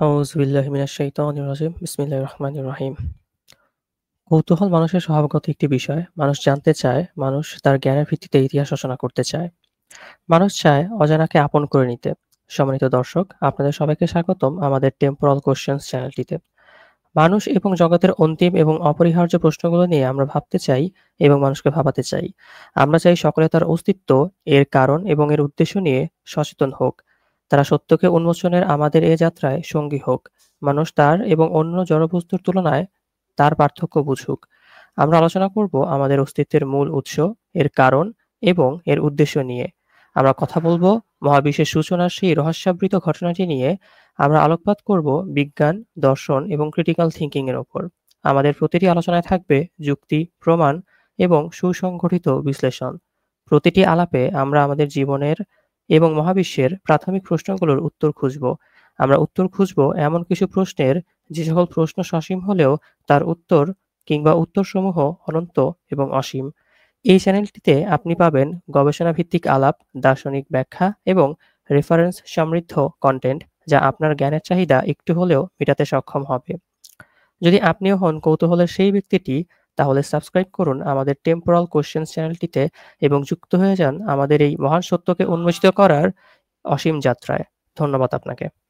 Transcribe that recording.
আউযু বিল্লাহি মিনাশ শাইতানির রাজিম। বিসমিল্লাহির রহমানির রহিম। কৌতূহল মানুষের স্বভাবগত একটি বিষয়। মানুষ জানতে চায়, মানুষ তার জ্ঞানের ভিত্তিতে ইতিহাস রচনা করতে চায়। মানুষ চায় অজানাকে আপন করে নিতে। সম্মানিত দর্শক, আপনাদের সবাইকে স্বাগতম আমাদের টেম্পোরাল কোয়েশ্চেনস চ্যানেলটিতে। মানুষ এবং জগতের অন্তিম এবং অপরিহার্য প্রশ্নগুলো নিয়ে আমরা ভাবতে চাই এবং মানুষকে ভাবাতে চাই। আমরা চাই সকলে তার অস্তিত্ব, এর কারণ এবং এর উদ্দেশ্য নিয়ে সচেতন হোক। তারা সত্যকে উন্মোচনের আমাদের এ যাত্রায় সঙ্গী হোক। মানুষ তার এবং অন্য জড়বস্তুর তুলনায় তার পার্থক্য বুঝুক। আমরা আলোচনা করব আমাদের অস্তিত্বের মূল উৎস, এর কারণ এবং এর উদ্দেশ্য নিয়ে। আমরা কথা বলব মহাবিশ্বের সূচনার সেই রহস্যাবৃত ঘটনাটি নিয়ে। আমরা আলোকপাত করব বিজ্ঞান, দর্শন এবং ক্রিটিক্যাল থিংকিং এর ওপর। আমাদের প্রতিটি আলোচনায় থাকবে যুক্তি, প্রমাণ এবং সুসংগঠিত বিশ্লেষণ। প্রতিটি আলাপে আমরা আমাদের জীবনের এবং মহাবিশ্বের প্রাথমিক প্রশ্নগুলোর উত্তর খুঁজব। আমরা উত্তর খুঁজব এমন কিছু প্রশ্নের, যে সকল প্রশ্ন সসীম হলেও তার উত্তর কিংবা উত্তরসমূহ অনন্ত এবং অসীম। এই চ্যানেলটিতে আপনি পাবেন গবেষণাভিত্তিক আলাপ, দার্শনিক ব্যাখ্যা এবং রেফারেন্স সমৃদ্ধ কনটেন্ট, যা আপনার জ্ঞানের চাহিদা একটু হলেও মেটাতে সক্ষম হবে। যদি আপনিও হন কৌতূহলের সেই ব্যক্তিটি, তাহলে সাবস্ক্রাইব করুন আমাদের টেম্পোরাল কোয়েশ্চেনস চ্যানেলটিতে এবং যুক্ত হয়ে যান আমাদের এই মহান সত্যকে উন্মোচিত করার অসীম যাত্রায়। ধন্যবাদ আপনাকে।